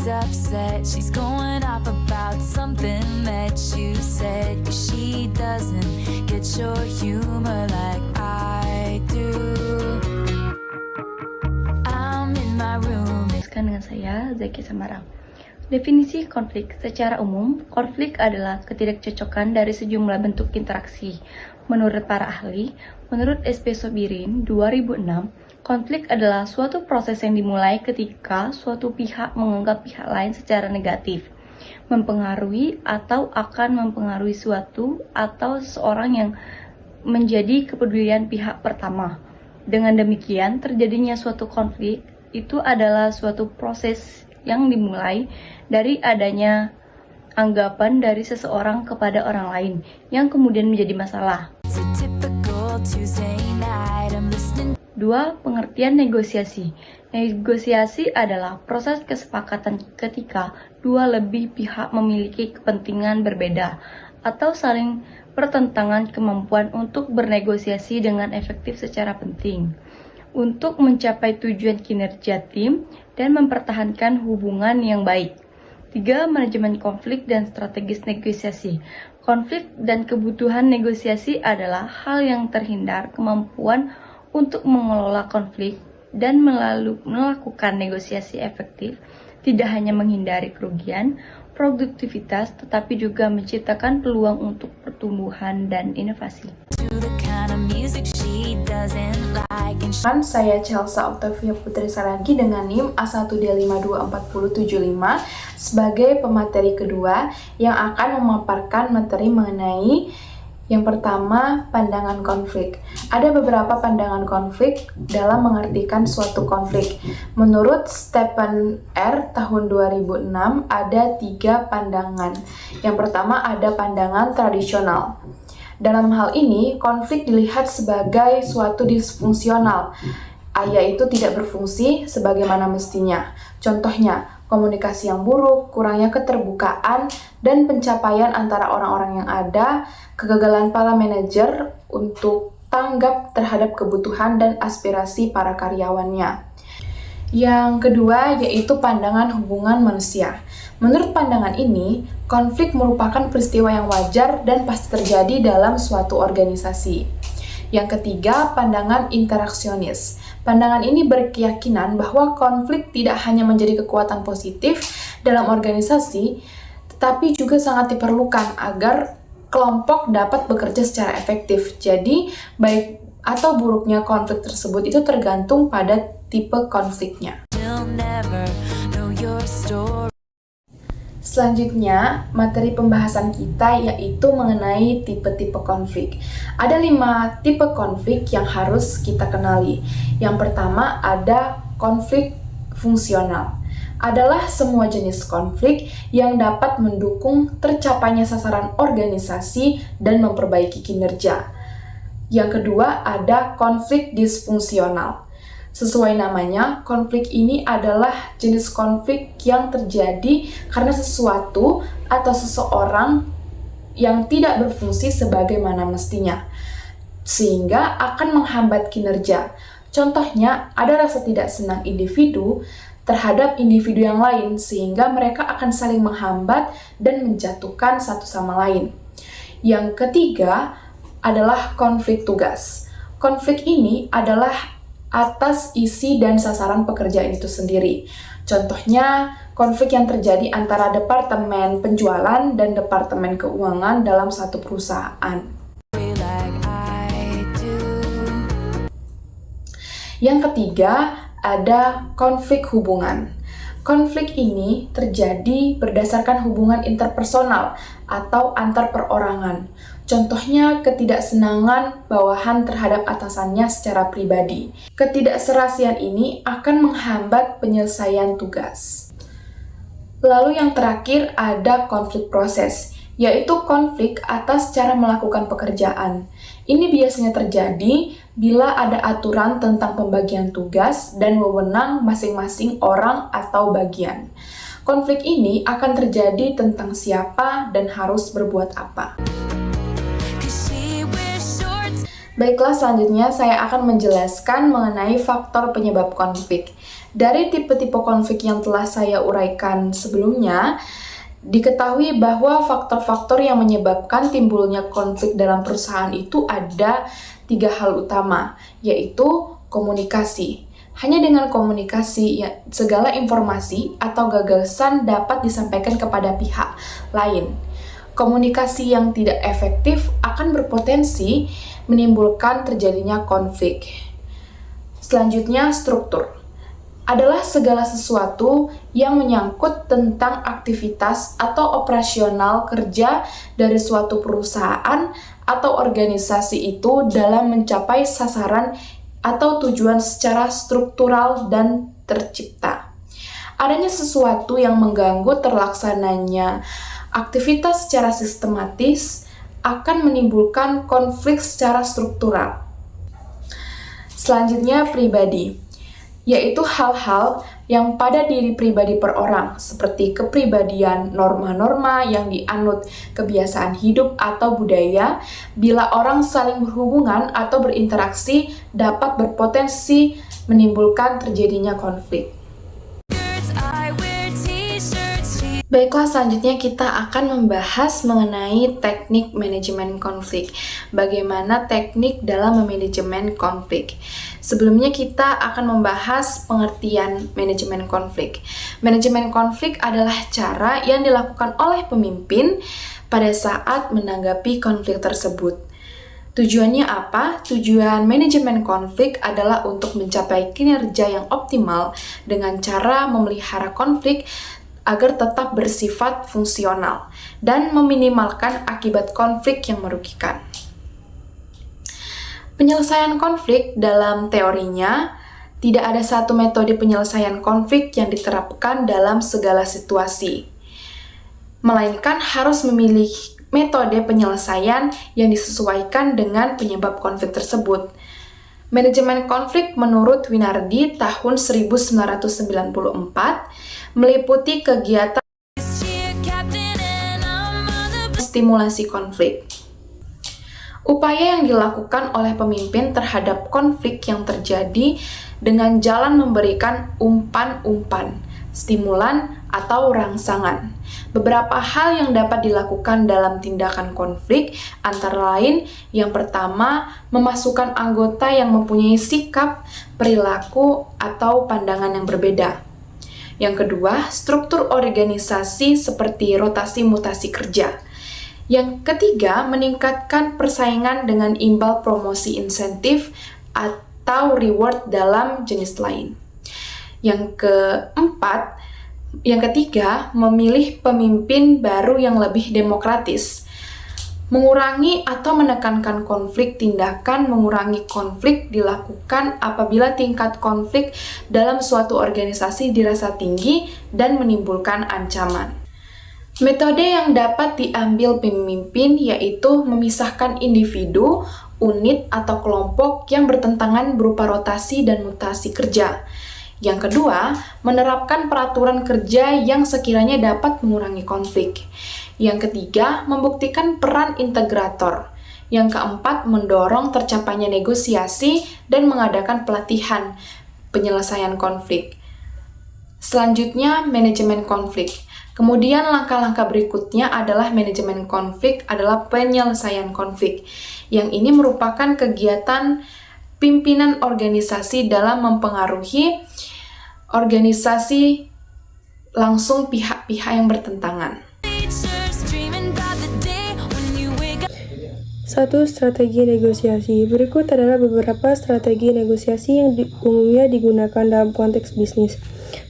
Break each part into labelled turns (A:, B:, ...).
A: she's upset. She's going off about something that you said. 'Cause she doesn't get your humor like I do. I'm in my room.
B: Dengan saya, Zaki Samara. Definisi konflik. Secara umum, konflik adalah ketidakcocokan dari sejumlah bentuk interaksi. Menurut para ahli, menurut S.P. Sobirin 2006, konflik adalah suatu proses yang dimulai ketika suatu pihak menganggap pihak lain secara negatif, mempengaruhi atau akan mempengaruhi suatu atau seseorang yang menjadi kepedulian pihak pertama. Dengan demikian, terjadinya suatu konflik itu adalah suatu proses yang dimulai dari adanya anggapan dari seseorang kepada orang lain yang kemudian menjadi masalah. 2. Pengertian negosiasi. Negosiasi adalah proses kesepakatan ketika dua lebih pihak memiliki kepentingan berbeda atau saling bertentangan kemampuan untuk bernegosiasi dengan efektif secara penting untuk mencapai tujuan kinerja tim dan mempertahankan hubungan yang baik. 3. Manajemen konflik dan strategis negosiasi. Konflik dan kebutuhan negosiasi adalah hal yang terhindar kemampuan untuk mengelola konflik dan melakukan negosiasi efektif, tidak hanya menghindari kerugian, produktivitas, tetapi juga menciptakan peluang untuk pertumbuhan dan inovasi.
C: Saya Chelsea Octavia Putri Saragi dengan NIM A1D524075 sebagai pemateri kedua yang akan memaparkan materi mengenai yang pertama, pandangan konflik. Ada beberapa pandangan konflik dalam mengartikan suatu konflik. Menurut Stephen R. tahun 2006, ada 3 pandangan. Yang pertama, ada pandangan tradisional. Dalam hal ini, konflik dilihat sebagai suatu disfungsional, yaitu tidak berfungsi sebagaimana mestinya. Contohnya, komunikasi yang buruk, kurangnya keterbukaan, dan pencapaian antara orang-orang yang ada, kegagalan para manajer untuk tanggap terhadap kebutuhan dan aspirasi para karyawannya. Yang kedua, yaitu pandangan hubungan manusia. Menurut pandangan ini, konflik merupakan peristiwa yang wajar dan pasti terjadi dalam suatu organisasi. Yang ketiga, pandangan interaksionis. Pandangan ini berkeyakinan bahwa konflik tidak hanya menjadi kekuatan positif dalam organisasi, tetapi juga sangat diperlukan agar kelompok dapat bekerja secara efektif. Jadi, baik atau buruknya konflik tersebut itu tergantung pada tipe konfliknya. Selanjutnya, materi pembahasan kita yaitu mengenai tipe-tipe konflik. Ada 5 tipe konflik yang harus kita kenali. Yang pertama, ada konflik fungsional. Adalah semua jenis konflik yang dapat mendukung tercapainya sasaran organisasi dan memperbaiki kinerja. Yang kedua, ada konflik disfungsional. Sesuai namanya, konflik ini adalah jenis konflik yang terjadi karena sesuatu atau seseorang yang tidak berfungsi sebagaimana mestinya, sehingga akan menghambat kinerja. Contohnya, ada rasa tidak senang individu terhadap individu yang lain, sehingga mereka akan saling menghambat dan menjatuhkan satu sama lain. Yang ketiga adalah konflik tugas. Konflik ini adalah atas isi dan sasaran pekerjaan itu sendiri. Contohnya, konflik yang terjadi antara departemen penjualan dan departemen keuangan dalam satu perusahaan. Yang ketiga, ada konflik hubungan. Konflik ini terjadi berdasarkan hubungan interpersonal atau antar perorangan. Contohnya, ketidaksenangan bawahan terhadap atasannya secara pribadi. Ketidakserasian ini akan menghambat penyelesaian tugas. Lalu yang terakhir ada konflik proses, yaitu konflik atas cara melakukan pekerjaan. Ini biasanya terjadi bila ada aturan tentang pembagian tugas dan wewenang masing-masing orang atau bagian. Konflik ini akan terjadi tentang siapa dan harus berbuat apa. Baiklah, selanjutnya saya akan menjelaskan mengenai faktor penyebab konflik. Dari tipe-tipe konflik yang telah saya uraikan sebelumnya, diketahui bahwa faktor-faktor yang menyebabkan timbulnya konflik dalam perusahaan itu ada 3 hal utama, yaitu komunikasi. Hanya dengan komunikasi, segala informasi atau gagasan dapat disampaikan kepada pihak lain. Komunikasi yang tidak efektif akan berpotensi menimbulkan terjadinya konflik. Selanjutnya, struktur adalah segala sesuatu yang menyangkut tentang aktivitas atau operasional kerja dari suatu perusahaan atau organisasi itu dalam mencapai sasaran atau tujuan secara struktural dan tercipta. Adanya sesuatu yang mengganggu terlaksananya aktivitas secara sistematis akan menimbulkan konflik secara struktural. Selanjutnya, pribadi, yaitu hal-hal yang pada diri pribadi per orang, seperti kepribadian, norma-norma yang dianut, kebiasaan hidup atau budaya. Bila orang saling berhubungan atau berinteraksi, dapat berpotensi menimbulkan terjadinya konflik. Baiklah, selanjutnya kita akan membahas mengenai teknik manajemen konflik. Bagaimana teknik dalam memanajemen konflik? Sebelumnya kita akan membahas pengertian manajemen konflik. Manajemen konflik adalah cara yang dilakukan oleh pemimpin pada saat menanggapi konflik tersebut. Tujuannya apa? Tujuan manajemen konflik adalah untuk mencapai kinerja yang optimal dengan cara memelihara konflik agar tetap bersifat fungsional dan meminimalkan akibat konflik yang merugikan. Penyelesaian konflik dalam teorinya, tidak ada satu metode penyelesaian konflik yang diterapkan dalam segala situasi, melainkan harus memilih metode penyelesaian yang disesuaikan dengan penyebab konflik tersebut. Manajemen konflik menurut Winardi tahun 1994 meliputi kegiatan stimulasi konflik. Upaya yang dilakukan oleh pemimpin terhadap konflik yang terjadi dengan jalan memberikan umpan-umpan, stimulan, atau rangsangan. Beberapa hal yang dapat dilakukan dalam tindakan konflik antara lain, yang pertama, memasukkan anggota yang mempunyai sikap, perilaku, atau pandangan yang berbeda. Yang kedua, struktur organisasi seperti rotasi mutasi kerja. Yang ketiga, meningkatkan persaingan dengan imbal promosi insentif atau reward dalam jenis lain. Yang ketiga, memilih pemimpin baru yang lebih demokratis. Mengurangi atau menekankan konflik. Tindakan mengurangi konflik dilakukan apabila tingkat konflik dalam suatu organisasi dirasa tinggi dan menimbulkan ancaman. Metode yang dapat diambil pemimpin yaitu memisahkan individu, unit, atau kelompok yang bertentangan berupa rotasi dan mutasi kerja. Yang kedua, menerapkan peraturan kerja yang sekiranya dapat mengurangi konflik. Yang ketiga, membuktikan peran integrator. Yang keempat, mendorong tercapainya negosiasi dan mengadakan pelatihan penyelesaian konflik. Selanjutnya, manajemen konflik. Kemudian langkah-langkah berikutnya adalah manajemen konflik adalah penyelesaian konflik. Yang ini merupakan kegiatan pimpinan organisasi dalam mempengaruhi organisasi langsung pihak-pihak yang bertentangan.
D: 1. Strategi negosiasi. Berikut adalah beberapa strategi negosiasi yang umumnya digunakan dalam konteks bisnis.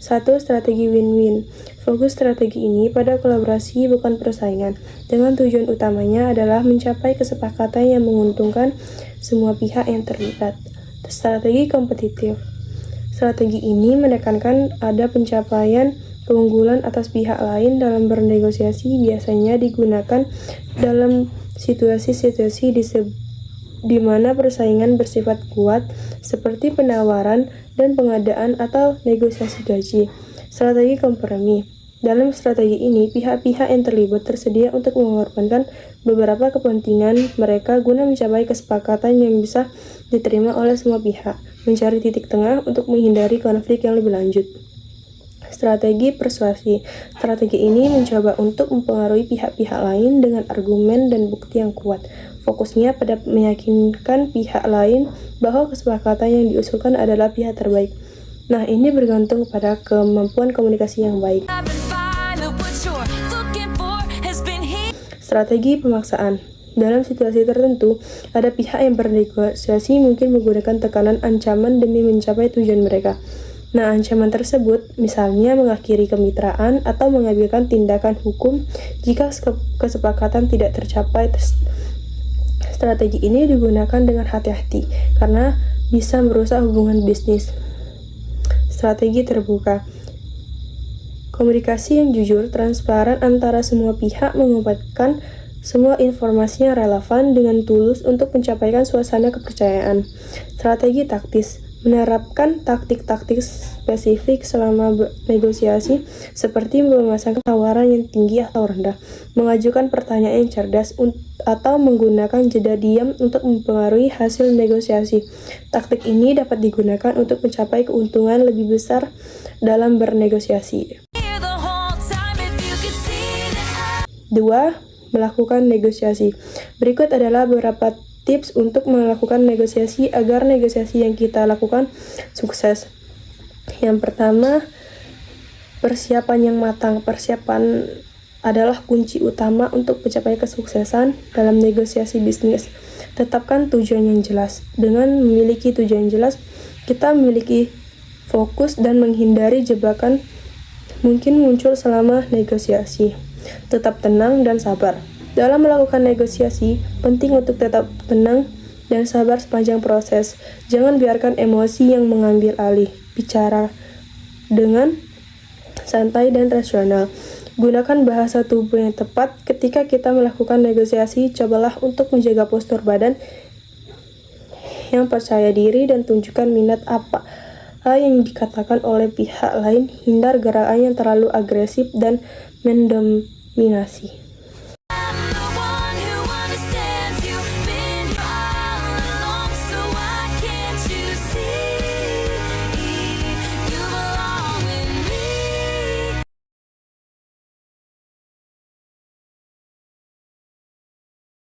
D: 1. Strategi win-win. Fokus strategi ini pada kolaborasi bukan persaingan, dengan tujuan utamanya adalah mencapai kesepakatan yang menguntungkan semua pihak yang terlibat. Strategi kompetitif. Strategi ini menekankan ada pencapaian keunggulan atas pihak lain dalam bernegosiasi, biasanya digunakan dalam situasi-situasi di mana persaingan bersifat kuat, seperti penawaran dan pengadaan atau negosiasi gaji. Strategi kompromi. Dalam strategi ini, pihak-pihak yang terlibat tersedia untuk mengorbankan beberapa kepentingan mereka guna mencapai kesepakatan yang bisa diterima oleh semua pihak, mencari titik tengah untuk menghindari konflik yang lebih lanjut. Strategi persuasi. Strategi ini mencoba untuk mempengaruhi pihak-pihak lain dengan argumen dan bukti yang kuat. Fokusnya pada meyakinkan pihak lain bahwa kesepakatan yang diusulkan adalah pihak terbaik. Nah, ini bergantung pada kemampuan komunikasi yang baik. Strategi pemaksaan. Dalam situasi tertentu, ada pihak yang bernegosiasi mungkin menggunakan tekanan ancaman demi mencapai tujuan mereka. Nah, ancaman tersebut misalnya mengakhiri kemitraan atau mengambilkan tindakan hukum jika kesepakatan tidak tercapai. Strategi ini digunakan dengan hati-hati karena bisa merusak hubungan bisnis. Strategi terbuka. Komunikasi yang jujur, transparan antara semua pihak mengumpulkan semua informasi yang relevan dengan tulus untuk mencapaikan suasana kepercayaan. Strategi taktis. Menerapkan taktik-taktik spesifik selama negosiasi seperti memasangkan tawaran yang tinggi atau rendah, mengajukan pertanyaan yang cerdas, atau menggunakan jeda diam untuk mempengaruhi hasil negosiasi. Taktik ini dapat digunakan untuk mencapai keuntungan lebih besar dalam bernegosiasi. 2. Melakukan negosiasi. Berikut adalah beberapa tips untuk melakukan negosiasi agar negosiasi yang kita lakukan sukses. Yang pertama, persiapan yang matang. Persiapan adalah kunci utama untuk mencapai kesuksesan dalam negosiasi bisnis. Tetapkan tujuan yang jelas. Dengan memiliki tujuan jelas, kita memiliki fokus dan menghindari jebakan mungkin muncul selama negosiasi. Tetap tenang dan sabar. Dalam melakukan negosiasi, penting untuk tetap tenang dan sabar sepanjang proses. Jangan biarkan emosi yang mengambil alih. Bicara dengan santai dan rasional. Gunakan bahasa tubuh yang tepat ketika kita melakukan negosiasi. Cobalah untuk menjaga postur badan yang percaya diri dan tunjukkan minat apa yang dikatakan oleh pihak lain. Hindar gerakan yang terlalu agresif dan mendominasi.